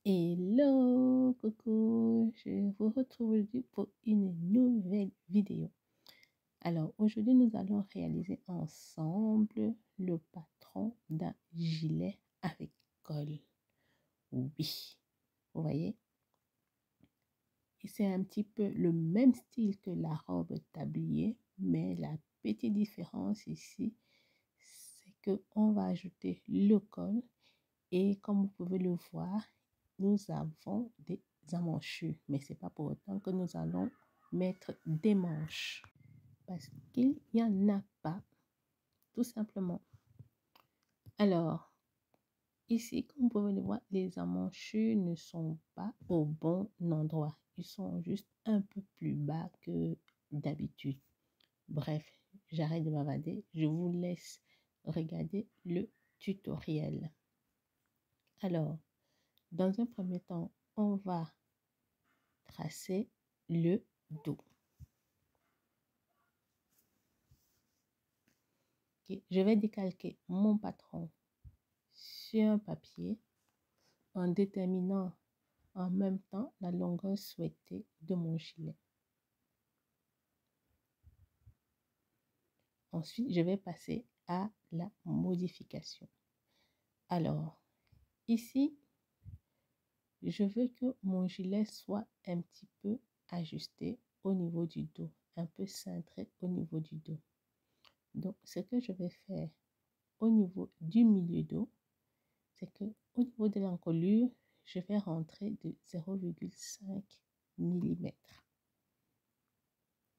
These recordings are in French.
Hello, coucou, je vous retrouve aujourd'hui pour une nouvelle vidéo. Alors, aujourd'hui, nous allons réaliser ensemble le patron d'un gilet avec col. Oui, vous voyez? Et c'est un petit peu le même style que la robe tablier, mais la petite différence ici, c'est qu'on va ajouter le col et comme vous pouvez le voir, nous avons des emmanchures, mais ce n'est pas pour autant que nous allons mettre des manches parce qu'il n'y en a pas, tout simplement. Alors, ici, comme vous pouvez le voir, les emmanchures ne sont pas au bon endroit. Ils sont juste un peu plus bas que d'habitude. Bref, j'arrête de m'avader. Je vous laisse regarder le tutoriel. Alors, dans un premier temps, on va tracer le dos. Okay. Je vais décalquer mon patron sur un papier en déterminant en même temps la longueur souhaitée de mon gilet. Ensuite, je vais passer à la modification. Alors, ici, je veux que mon gilet soit un petit peu ajusté au niveau du dos, un peu cintré au niveau du dos. Donc, ce que je vais faire au niveau du milieu dos, c'est que au niveau de l'encolure, je vais rentrer de 0,5 mm.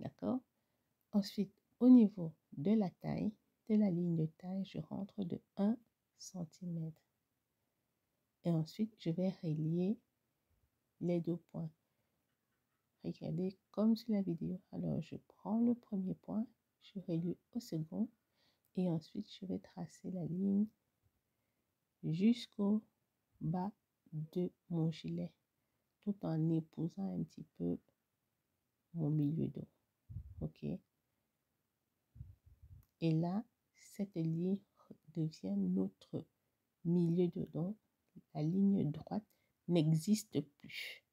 D'accord? Ensuite, au niveau de la taille, de la ligne de taille, je rentre de 1 cm. Et ensuite, je vais relier les deux points. Regardez comme sur la vidéo. Alors, je prends le premier point, je relie au second et ensuite, je vais tracer la ligne jusqu'au bas de mon gilet tout en épousant un petit peu mon milieu dos. Ok, et là cette ligne devient notre milieu de dos. La ligne droite n'existe plus.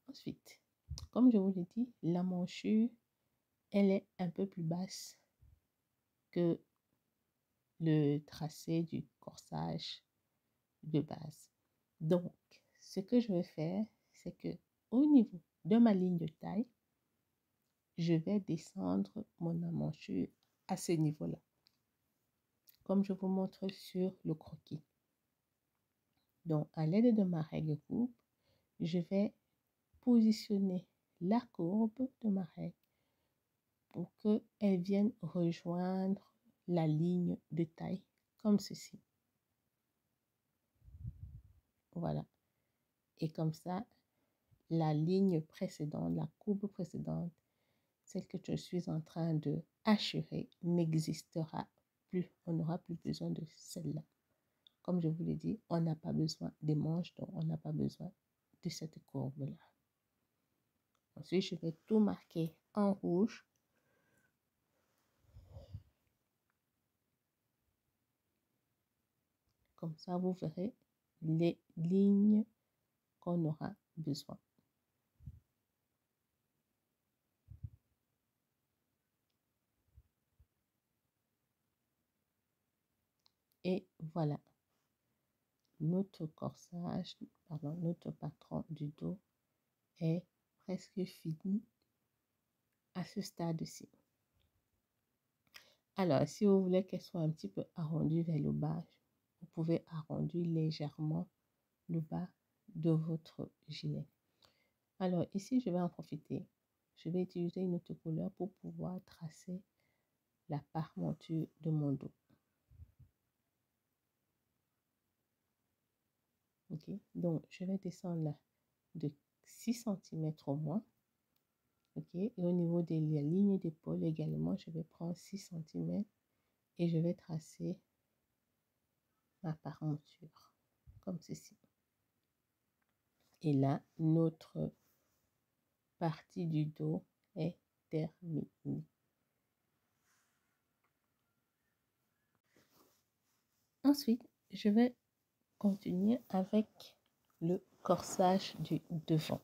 Ensuite, comme je vous l'ai dit, la manchure elle est un peu plus basse que le tracé du corsage de base. Donc, ce que je vais faire, c'est que au niveau de ma ligne de taille, je vais descendre mon emmanchure à ce niveau-là, comme je vous montre sur le croquis. Donc, à l'aide de ma règle coupe, je vais positionner la courbe de ma règle pour qu'elle vienne rejoindre la ligne de taille, comme ceci. Voilà. Et comme ça, la ligne précédente, la courbe précédente, celle que je suis en train de hacher, n'existera plus. On n'aura plus besoin de celle-là. Comme je vous l'ai dit, on n'a pas besoin des manches, donc on n'a pas besoin de cette courbe-là. Ensuite, je vais tout marquer en rouge. Comme ça, vous verrez les lignes qu'on aura besoin. Et voilà. Notre corsage, pardon, notre patron du dos est presque fini à ce stade-ci. Alors, si vous voulez qu'elle soit un petit peu arrondie vers le bas, vous pouvez arrondir légèrement le bas de votre gilet. Alors, ici, je vais en profiter. Je vais utiliser une autre couleur pour pouvoir tracer la parmenture de mon dos. Ok, donc je vais descendre là de 6 cm au moins. Ok, et au niveau de la ligne d'épaule également, je vais prendre 6 cm et je vais tracer ma parmenture comme ceci. Et là, notre partie du dos est terminée. Ensuite, je vais continuer avec le corsage du devant.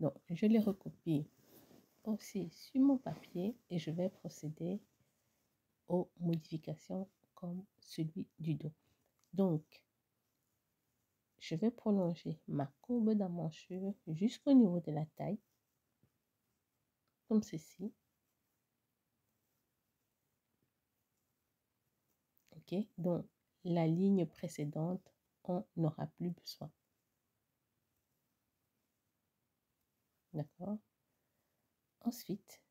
Donc, je les recopie aussi sur mon papier et je vais procéder aux modifications comme celui du dos. Donc, je vais prolonger ma courbe d'emmanchure jusqu'au niveau de la taille, comme ceci. Ok, donc la ligne précédente, on n'aura plus besoin. D'accord? Ensuite,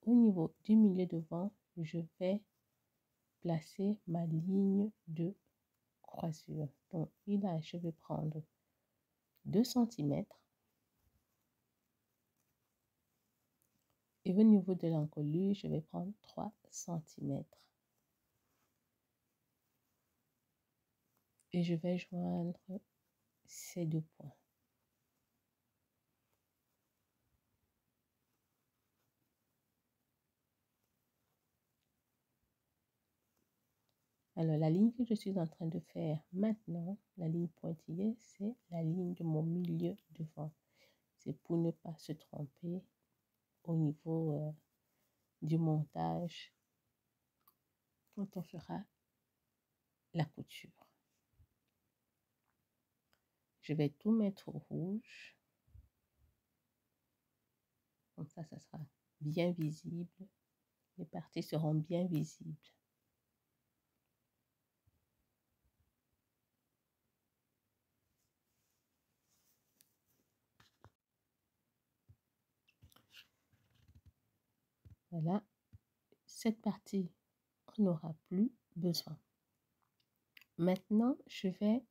au niveau du milieu devant, je vais placer ma ligne de croisure. Donc, là, je vais prendre 2 cm. Et au niveau de l'encolure, je vais prendre 3 cm. Et je vais joindre ces 2 points. Alors, la ligne que je suis en train de faire maintenant, la ligne pointillée, c'est la ligne de mon milieu devant. C'est pour ne pas se tromper au niveau du montage quand on fera la couture. Je vais tout mettre au rouge. Comme ça sera bien visible. Les parties seront bien visibles. Voilà, cette partie, on n'aura plus besoin. Maintenant, je vais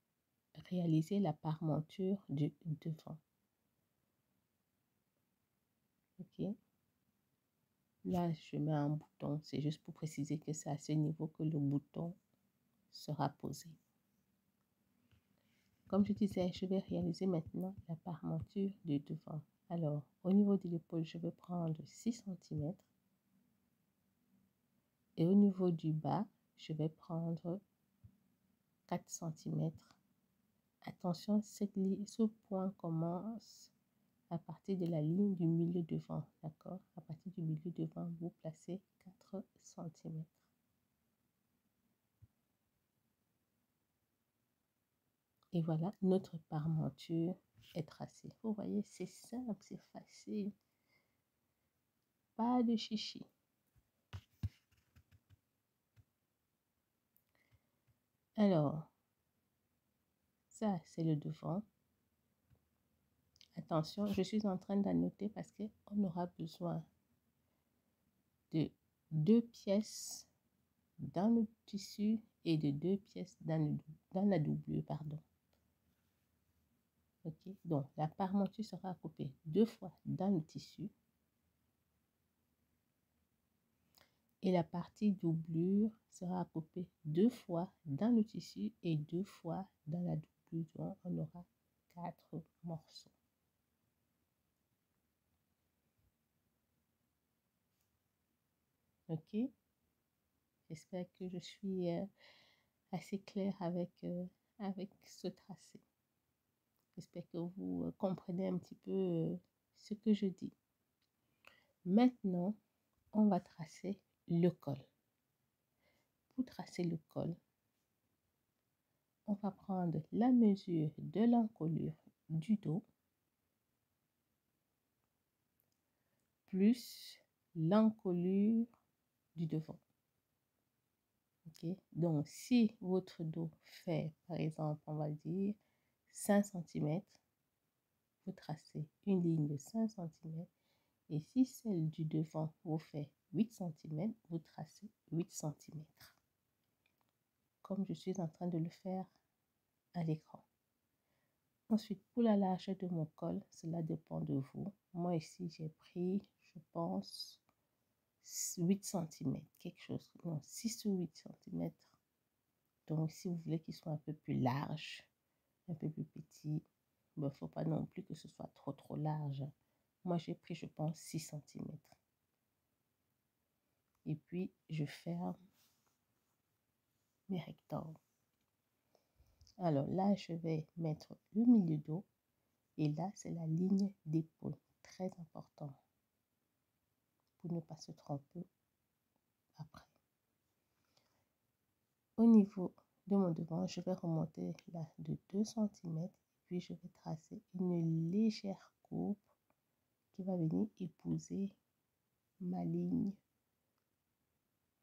réaliser la parmenture du devant. Ok. Là, je mets un bouton. C'est juste pour préciser que c'est à ce niveau que le bouton sera posé. Comme je disais, je vais réaliser maintenant la parmenture du devant. Alors, au niveau de l'épaule, je vais prendre 6 cm. Et au niveau du bas, je vais prendre 4 cm. Attention, ce point commence à partir de la ligne du milieu devant. D'accord? À partir du milieu devant, vous placez 4 cm. Et voilà, notre parmenture est tracée. Vous voyez, c'est simple, c'est facile. Pas de chichi. Alors, ça, c'est le devant. Attention, je suis en train d'annoter parce qu'on aura besoin de 2 pièces dans le tissu et de 2 pièces dans la doublure, pardon. Ok, donc la parmenture sera coupée 2 fois dans le tissu et la partie doublure sera coupée 2 fois dans le tissu et 2 fois dans la doublure. Donc on aura 4 morceaux. Ok, j'espère que je suis assez claire avec ce tracé. J'espère que vous comprenez un petit peu ce que je dis. Maintenant, on va tracer le col. Pour tracer le col, on va prendre la mesure de l'encolure du dos plus l'encolure du devant. Okay? Donc, si votre dos fait, par exemple, on va dire 5 cm, vous tracez une ligne de 5 cm. Et si celle du devant vous fait 8 cm, vous tracez 8 cm. Comme je suis en train de le faire à l'écran. Ensuite, pour la largeur de mon col, cela dépend de vous. Moi ici, j'ai pris, je pense, 8 cm, quelque chose, non, 6 ou 8 cm. Donc, si vous voulez qu'il soit un peu plus large, un peu plus petit, il ne faut pas non plus que ce soit trop large. Moi, j'ai pris, je pense, 6 cm. Et puis, je ferme mes rectangles. Alors là, je vais mettre le milieu dos. Et là, c'est la ligne d'épaule. Très important pour ne pas se tromper après. Au niveau de mon devant, je vais remonter là de 2 cm. Puis je vais tracer une légère coupe qui va venir épouser ma ligne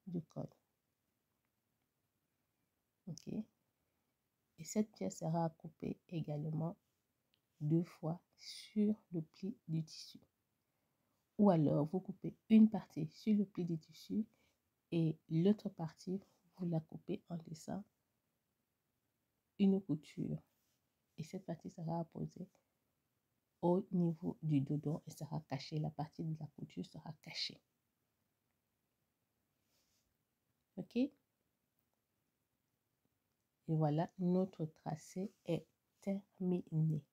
du col. Ok. Et cette pièce sera coupée également 2 fois sur le pli du tissu. Ou alors, vous coupez une partie sur le pli du tissu et l'autre partie, vous la coupez en laissant une couture. Et cette partie sera apposée au niveau du dos et sera cachée. La partie de la couture sera cachée. Ok? Et voilà, notre tracé est terminé.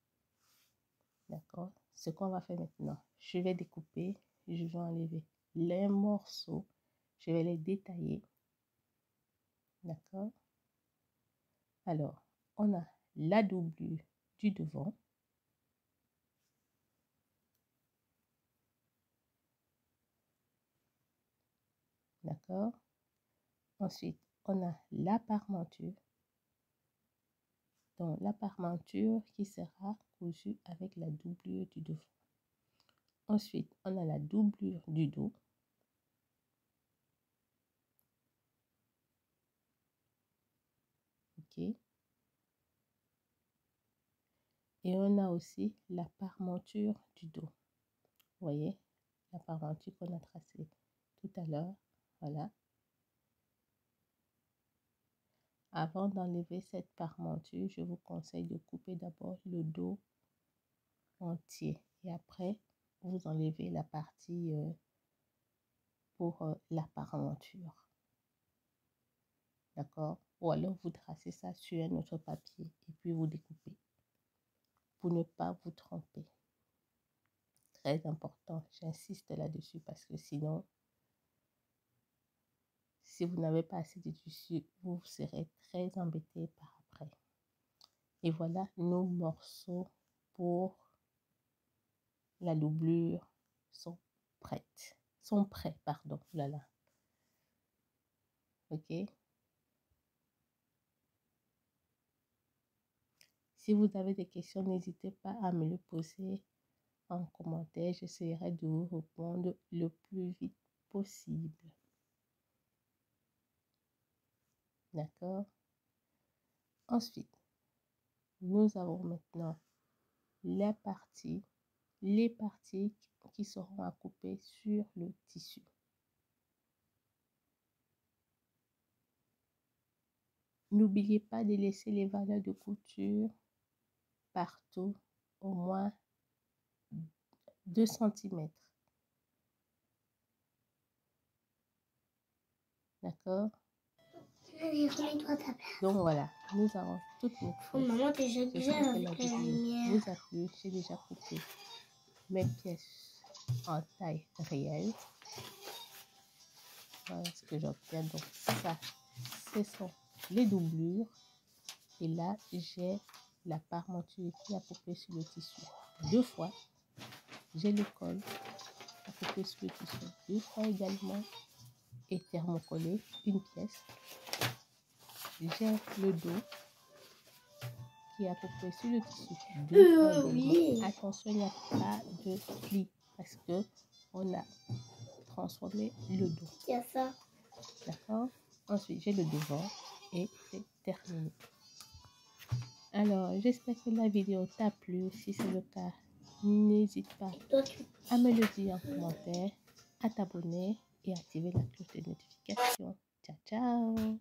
D'accord? Ce qu'on va faire maintenant, je vais découper, je vais enlever les morceaux, je vais les détailler. D'accord? Alors, on a la doublure du devant. D'accord? Ensuite, on a la parmenture. Donc, la parmenture qui sera cousue avec la doublure du devant. Ensuite, on a la doublure du dos. Ok. Et on a aussi la parmenture du dos. Vous voyez, la parmenture qu'on a tracée tout à l'heure. Voilà. Avant d'enlever cette parmenture, je vous conseille de couper d'abord le dos entier. Et après, vous enlevez la partie pour la parmenture. D'accord? Ou alors vous tracez ça sur un autre papier et puis vous découpez. Pour ne pas vous tromper. Très important, j'insiste là-dessus parce que sinon, si vous n'avez pas assez de tissu, vous serez très embêté par après. Et voilà, nos morceaux pour la doublure sont prêts. Sont prêts, pardon. Voilà. Ok. Si vous avez des questions, n'hésitez pas à me le poser en commentaire. J'essaierai de vous répondre le plus vite possible. D'accord? Ensuite, nous avons maintenant les parties qui seront à couper sur le tissu. N'oubliez pas de laisser les valeurs de couture partout, au moins 2 cm. D'accord? Donc voilà, nous avons toutes nos pièces. Maman, déjà la lumière. Vous a plu, j'ai déjà coupé mes pièces en taille réelle. Voilà ce que j'obtiens. Donc ça, ce sont les doublures. Et là, j'ai la parmenture qui a coupé sur le tissu 2 fois. J'ai le col à couper sur le tissu 2 fois également. Et thermocollé, une pièce. J'ai le dos qui a coupé sur le tissu 2 fois également. Oui. Attention, il n'y a pas de pli parce que on a transformé le dos. Il y a ça. D'accord? Ensuite, j'ai le devant et c'est terminé. Alors, j'espère que la vidéo t'a plu. Si c'est le cas, n'hésite pas à me le dire en commentaire, à t'abonner et activer la cloche de notification. Ciao, ciao!